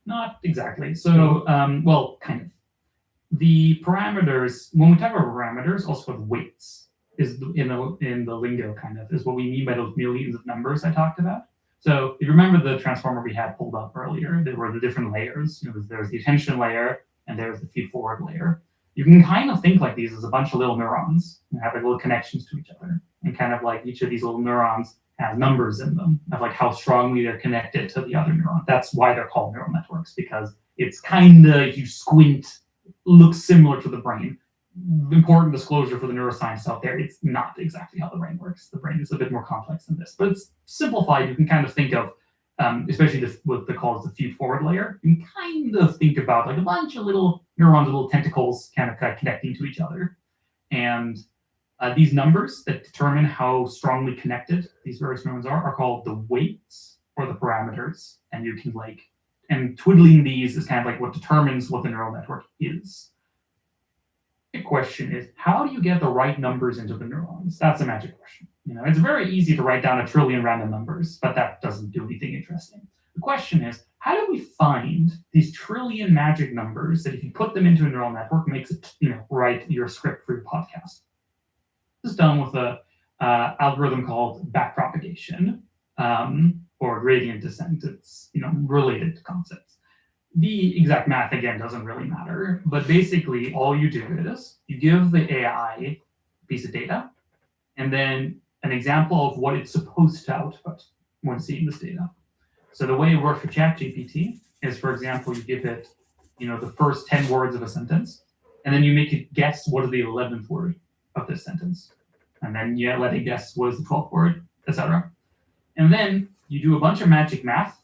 Not exactly. So, kind of. The parameters, when we talk about parameters, also have weights, is in the lingo kind of, is what we mean by those millions of numbers I talked about. So if you remember the transformer we had pulled up earlier, there were the different layers. There's the attention layer and there's the feed-forward layer. You can kind of think like these as a bunch of little neurons and have like little connections to each other. And kind of like each of these little neurons has numbers in them of like how strongly they're connected to the other neuron. That's why they're called neural networks, because it's kind of, if you squint, looks similar to the brain. important disclosure for the neuroscientists out there, it's not exactly how the brain works. The brain is a bit more complex than this, but it's simplified. You can kind of think of, especially what they call the feed-forward layer, you can kind of think about like a bunch of little neurons, little tentacles kind of connecting to each other. And these numbers that determine how strongly connected these various neurons are called the weights or the parameters. And you can and twiddling these is kind of like what determines what the neural network is. The question is, how do you get the right numbers into the neurons? That's a magic question. It's very easy to write down 1 trillion random numbers, but that doesn't do anything interesting. The question is, how do we find these trillion magic numbers that if you put them into a neural network makes it, write your script for your podcast? This is done with a algorithm called backpropagation or gradient descent. It's related to concepts. The exact math, again, doesn't really matter, but basically all you do is you give the AI a piece of data and then an example of what it's supposed to output when seeing this data. So the way it works for ChatGPT is, for example, you give it, the first 10 words of a sentence, and then you make it guess what is the 11th word of this sentence. And then you let it guess what is the 12th word, etc. And then you do a bunch of magic math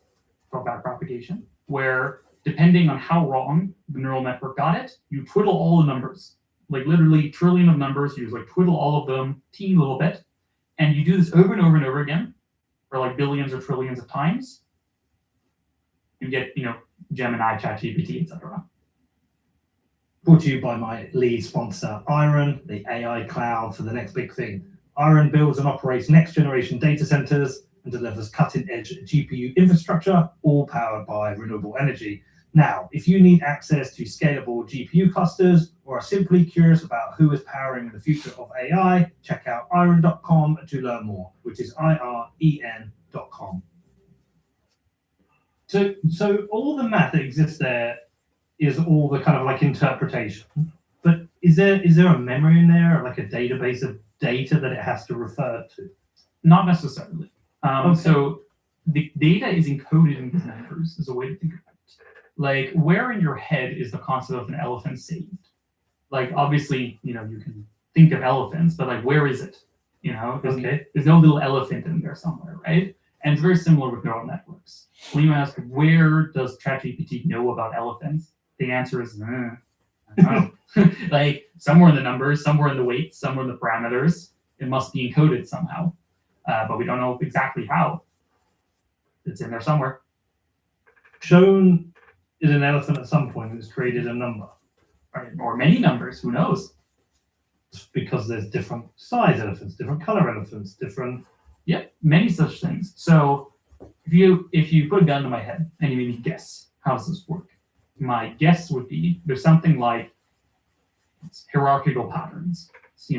called backpropagation, where depending on how wrong the neural network got it, you twiddle all the numbers, like literally trillion of numbers, you just twiddle all of them teeny little bit. And you do this over and over and over again for billions or trillions of times. You get, Gemini, ChatGPT, etc. Brought to you by my lead sponsor, Iron, the AI cloud for the next big thing. Iron builds and operates next generation data centers and delivers cutting edge GPU infrastructure, all powered by renewable energy. Now, if you need access to scalable GPU clusters or are simply curious about who is powering the future of AI, check out iron.com to learn more, which is IREN.com. So all the math that exists there is all the kind of interpretation. But is there a memory in there, or a database of data that it has to refer to? Not necessarily. Okay. So the data is encoded in these numbers is a way to think about it. Where in your head is the concept of an elephant saved? Obviously, you can think of elephants, but where is it? There's no little elephant in there somewhere, right? And it's very similar with neural networks. When you ask, where does ChatGPT know about elephants? The answer is, I don't know. Somewhere in the numbers, somewhere in the weights, somewhere in the parameters, it must be encoded somehow. But we don't know exactly how. It's in there somewhere. Shown is an elephant at some point, it's created a number. Right? Or many numbers, who knows? Because there's different size elephants, different color elephants, different... Yeah, many such things. So if you put a gun to my head and you made me guess, how does this work? My guess would be there's something like hierarchical patterns. So,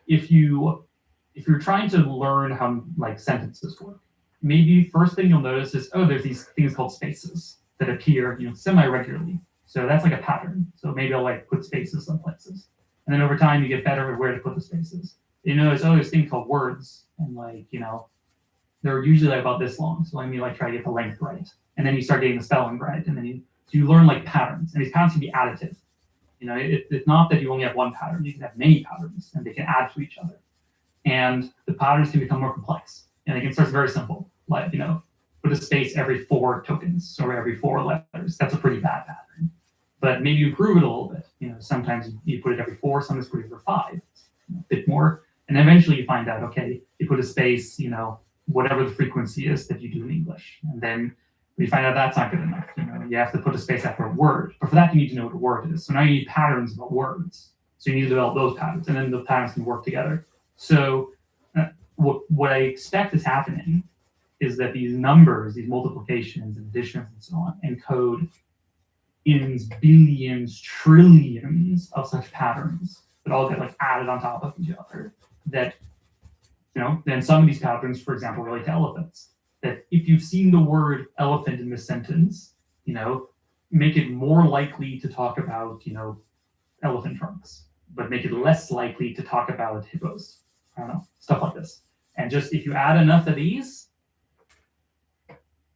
if you're trying to learn how sentences work, maybe first thing you'll notice is, there's these things called spaces that appear semi-regularly. So that's a pattern. So maybe I'll put spaces some places. And then over time you get better at where to put the spaces. You notice, there's things called words, and they're usually about this long. So let me try to get the length right. And then you start getting the spelling right. And then you learn patterns, and these patterns can be additive. It's not that you only have one pattern, you can have many patterns and they can add to each other. And the patterns can become more complex. And they can start very simple, put a space every 4 tokens or every 4 letters. That's a pretty bad pattern. But maybe you improve it a little bit. Sometimes you put it every 4, sometimes you put it every 5, a bit more. And eventually you find out, okay, you put a space, whatever the frequency is that you do in English. And then you find out that's not good enough. You have to put a space after a word. But for that, you need to know what a word is. So now you need patterns about words. So you need to develop those patterns, and then the patterns can work together. So what I expect is happening is that these numbers, these multiplications and additions and so on, encode in billions, trillions of such patterns that all get added on top of each other. That, then some of these patterns, for example, relate to elephants. That if you've seen the word elephant in this sentence, make it more likely to talk about, elephant trunks, but make it less likely to talk about hippos. I don't know, stuff like this. And just if you add enough of these,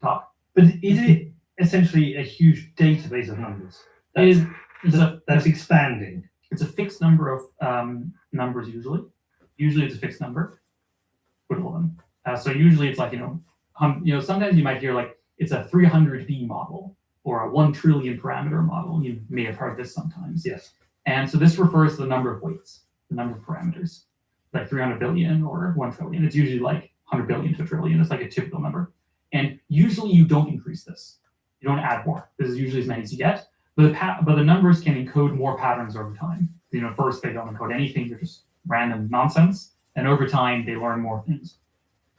talk. But is it essentially a huge database of numbers? That's expanding. It's a fixed number of numbers usually. Usually it's a fixed number. Whittle them. So usually it's like, sometimes you might hear like it's a 300B model or a 1 trillion parameter model. You may have heard this sometimes. Yes. And so this refers to the number of weights, the number of parameters, like 300 billion or 1 trillion. It's usually like 100 billion to a trillion. It's like a typical number. And usually you don't increase this. You don't add more. This is usually as many as you get. But the numbers can encode more patterns over time. First they don't encode anything. They're just random nonsense. And over time, they learn more things.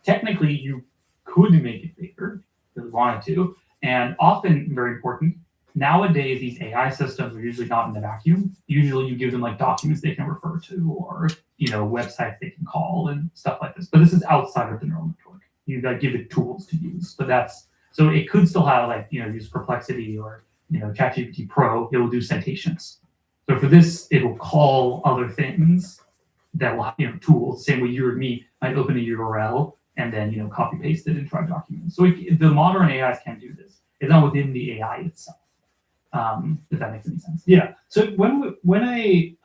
Technically, you could make it bigger if you wanted to. And often, very important, nowadays, these AI systems are usually not in a vacuum. Usually, you give them like documents they can refer to or, websites they can call and stuff like this. But this is outside of the neural network. You got to give it tools to use. So it could still have use Perplexity or, ChatGPT Pro. It will do citations. So for this, it will call other things that will have, tools, same way you or me might open a URL and then, copy paste it into our document. So the modern AIs can do this. It's not within the AI itself. If that makes any sense. Yeah. So when a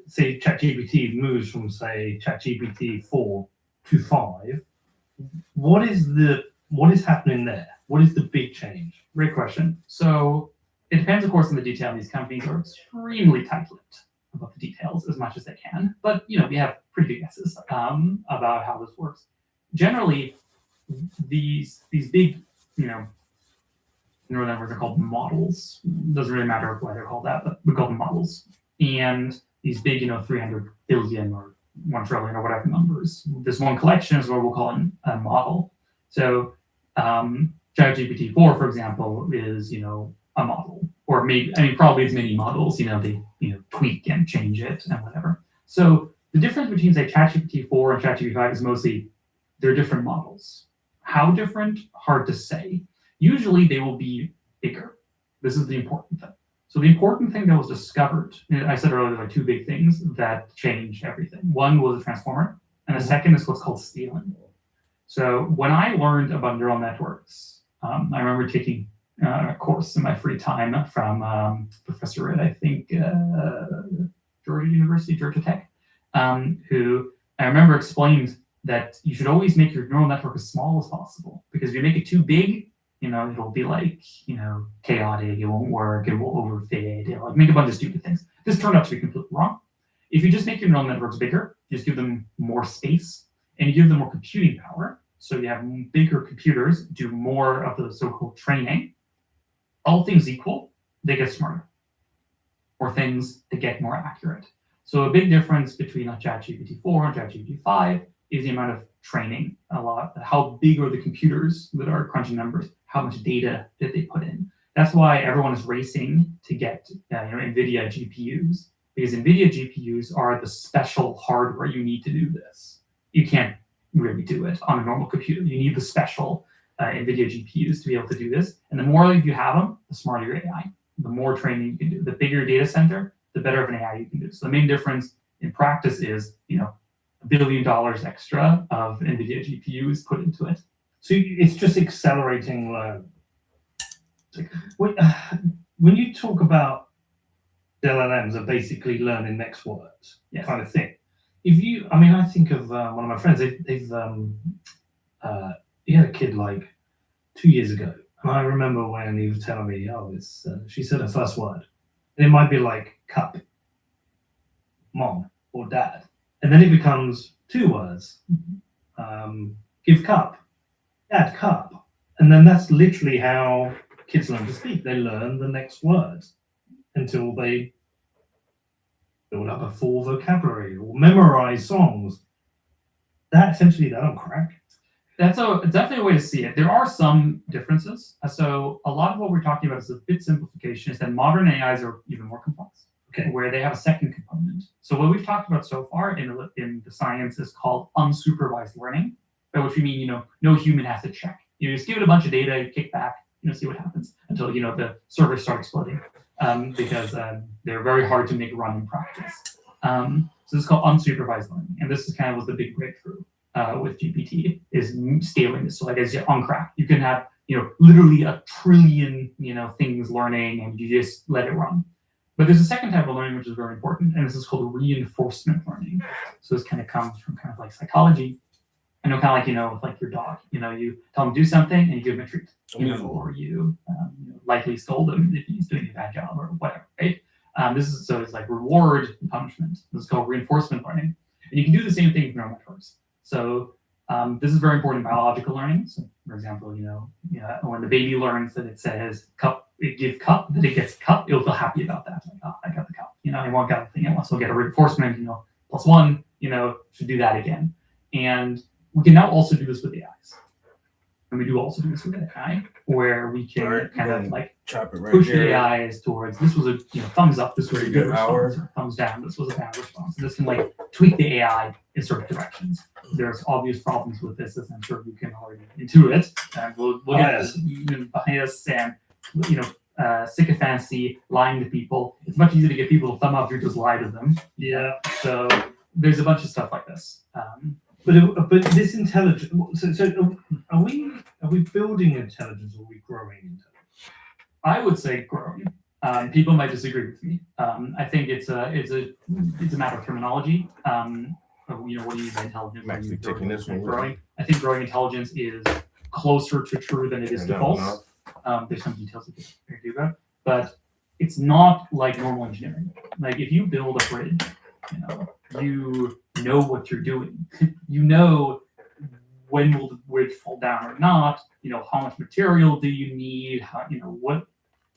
say ChatGPT moves from say ChatGPT 4 to 5, what is happening there? What is the big change? Great question. So it depends, of course, on the detail. These companies are extremely tight-lipped about the details as much as they can, but we have pretty good guesses about how this works. Generally, these big neural networks are called models. Doesn't really matter why they're called that, but we call them models. And these big 300 billion or 1 trillion or whatever numbers, this one collection is what we'll call a model. So ChatGPT 4, for example, is a model, or probably as many models. They tweak and change it and whatever. So the difference between say ChatGPT 4 and ChatGPT 5 is mostly they're different models. How different? Hard to say. Usually they will be bigger. This is the important thing. So the important thing that was discovered, I said earlier, there are two big things that change everything. One was a transformer, and the second is what's called scaling. So when I learned about neural networks, I remember taking a course in my free time from Professor at, I think, Georgia Tech, who I remember explained that you should always make your neural network as small as possible, because if you make it too big, it'll be chaotic, it won't work, it will overfit, it'll make a bunch of stupid things. This turned out to be completely wrong. If you just make your neural networks bigger, you just give them more space, and you give them more computing power, so you have bigger computers do more of the so-called training, all things equal, they get smarter. Or things that get more accurate. So a big difference between a ChatGPT 4 and ChatGPT 5 is the amount of training. How big are the computers that are crunching numbers? How much data did they put in? That's why everyone is racing to get NVIDIA GPUs, because NVIDIA GPUs are the special hardware you need to do this. You can't really do it on a normal computer. You need the special NVIDIA GPUs to be able to do this. And the more you have them, the smarter your AI. The more training you can do. The bigger your data center, the better of an AI you can do. So the main difference in practice is, $1 billion extra of NVIDIA GPUs put into it. So it's just accelerating learning. When you talk about LLMs are basically learning next words, kind of thing. I think of one of my friends. He had a kid 2 years ago, and I remember when he was telling me, she said her first word, and it might be cup, mom, or dad, and then it becomes 2 words, give cup, dad cup, and then that's literally how kids learn to speak. They learn the next words until they build up a full vocabulary or memorize songs. That don't crack. That's definitely a way to see it. There are some differences. So a lot of what we're talking about is a bit simplification, is that modern AIs are even more complex, where they have a second component. So what we've talked about so far in the science is called unsupervised learning, by which we mean, no human has to check. You just give it a bunch of data, you kick back, see what happens until, the servers start exploding because they're very hard to make run in practice. So this is called unsupervised learning. And this is kind of was the big breakthrough with GPT, is scaling this. So as you uncrack, you can have, literally 1 trillion, things learning, and you just let it run. But there's a second type of learning which is very important, and this is called reinforcement learning. So this kind of comes from kind of like psychology. I know, kind of like, with like your dog, you tell him to do something and you give him a treat, or you likely scold him if he's doing a bad job or whatever, right? So it's like reward and punishment. This is called reinforcement learning. And you can do the same thing with neural networks. So this is very important in biological learning. So for example, when the baby learns that it says cup, it gives cup, that it gets cup, it'll feel happy about that. Like, oh, I got the cup. It won't get the thing else. It'll get a reinforcement, +1, should do that again. And we can now also do this with AIs. And we do also do this with AI, where we can kind of like Chop it right push there. the AIs towards, this was a thumbs up, this was a Pretty good good response, or thumbs down, this was a bad response. And this can like tweak the AI in certain directions. There's obvious problems with this, as I'm sure you can already intuit. And we'll get bias and sycophancy, lying to people. It's much easier to get people to thumb up if you just lie to them. Yeah. So there's a bunch of stuff like this. But this intelligence. So are we building intelligence, or are we growing intelligence? I would say growing. People might disagree with me. I think it's a matter of terminology. What do you mean by intelligence? I'm actually taking this one. Growing. I think growing intelligence is closer to true than it is to false. There's some details that we can do about, but it's not like normal engineering. Like if you build a bridge, you know what you're doing. You know when will the bridge fall down or not. How much material do you need? How what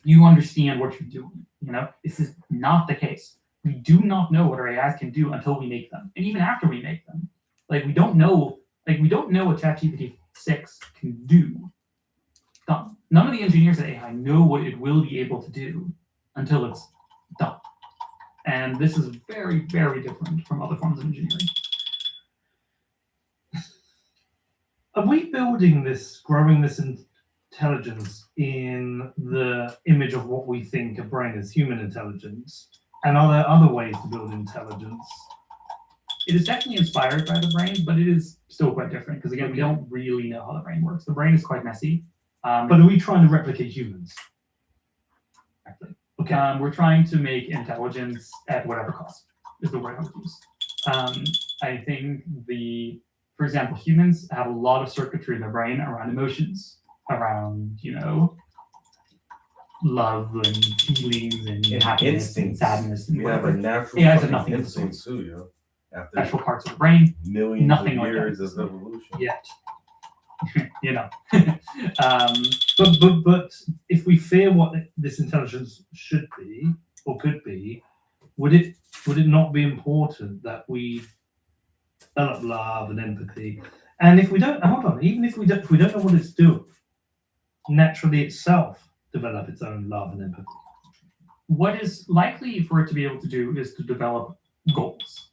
you understand what you're doing. This is not the case. We do not know what our AIs can do until we make them, and even after we make them, we don't know what ChatGPT 6 can do. None of the engineers at AI know what it will be able to do until it's done. And this is very, very different from other forms of engineering. Are we building this, growing this intelligence in the image of what we think a brain is, human intelligence? And are there other ways to build intelligence? It is definitely inspired by the brain, but it is still quite different because, again, we don't really know how the brain works. The brain is quite messy. But are we trying to replicate humans? Exactly. Okay. We're trying to make intelligence at whatever cost, is the word I would use. I think for example, humans have a lot of circuitry in their brain around emotions, around, love and feelings and happiness and sadness and We have a whatever. natural AIs have nothing of the instinct sort. too, yo. After Special parts of the brain, millions nothing of like years that. of evolution. Yet. Um, But if we fear what this intelligence should be or could be, would it not be important that we develop love and empathy? And if we don't, hold on, even if we don't know what it's doing, naturally itself develop its own love and empathy. what is likely for it to be able to do is to develop goals,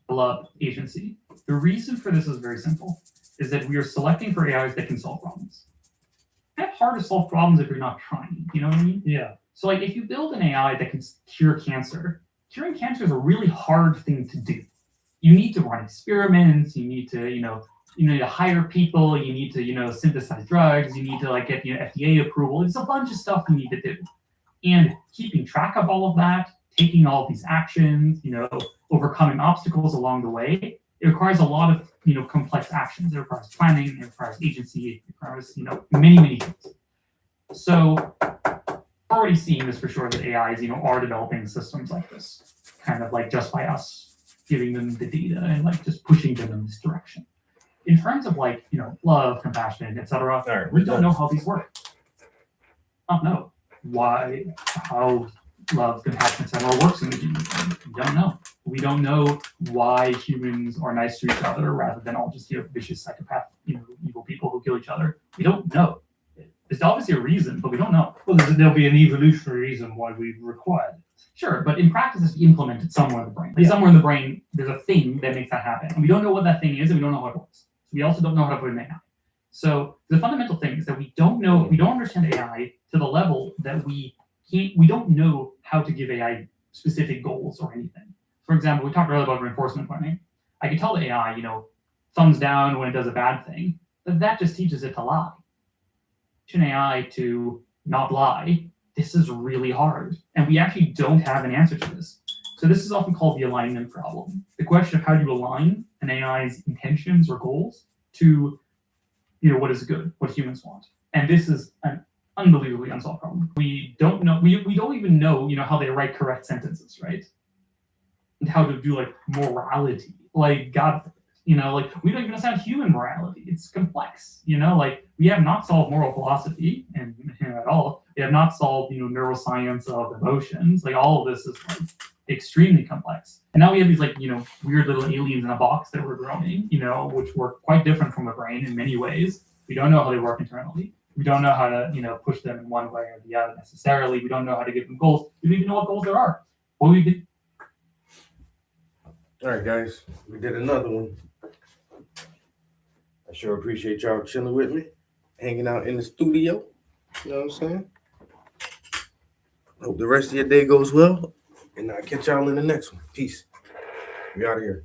develop agency. The reason for this is very simple, is that we are selecting for AIs that can solve problems. It's kind of hard to solve problems if you're not trying, you know what I mean? Yeah. So like if you build an AI that can cure cancer, curing cancer is a really hard thing to do. You need to run experiments, you need to, you need to hire people, you need to, synthesize drugs, you need to get, FDA approval. It's a bunch of stuff you need to do. And keeping track of all of that, taking all of these actions, overcoming obstacles along the way, it requires a lot of, complex actions. It requires planning, it requires agency, it requires, many, many things. So already seeing this for sure that AIs, are developing systems like this, kind of like just by us giving them the data and just pushing them in this direction. In terms of love, compassion, etc., All right, we don't know how these work. I don't know how love, compassion, etc. works in the human brain. We don't know. We don't know why humans are nice to each other rather than all just vicious psychopath, evil people who kill each other. We don't know. There's obviously a reason, but we don't know. Well, there'll be an evolutionary reason why we required it. Sure, but in practice, it's implemented somewhere in the brain. Somewhere in the brain, there's a thing that makes that happen, and we don't know what that thing is, and we don't know how it works. So we also don't know how to put it in AI. So the fundamental thing is that we don't know, we don't understand AI to the level that we don't know how to give AI specific goals or anything. For example, we talked earlier about reinforcement learning. I can tell the AI, thumbs down when it does a bad thing, but that just teaches it to lie. Teach an AI to not lie this is really hard. And we actually don't have an answer to this. So this is often called the alignment problem. The question of how do you align an AI's intentions or goals to, what is good, what humans want. And this is an unbelievably unsolved problem. We don't know, we don't even know, how they write correct sentences, right? And how to do like morality, like God forbid. We don't even understand human morality. It's complex, like we have not solved moral philosophy and at all. We have not solved, neuroscience of emotions. Like all of this is like extremely complex. And now we have these like, weird little aliens in a box that we're growing, which work quite different from a brain in many ways. We don't know how they work internally. We don't know how to, push them in one way or the other necessarily. We don't know how to give them goals. We don't even know what goals there are. What we did. All right, guys, we did another one. I sure appreciate y'all chilling with me, hanging out in the studio. You know what I'm saying? Hope the rest of your day goes well, and I'll catch y'all in the next one. Peace. We out of here.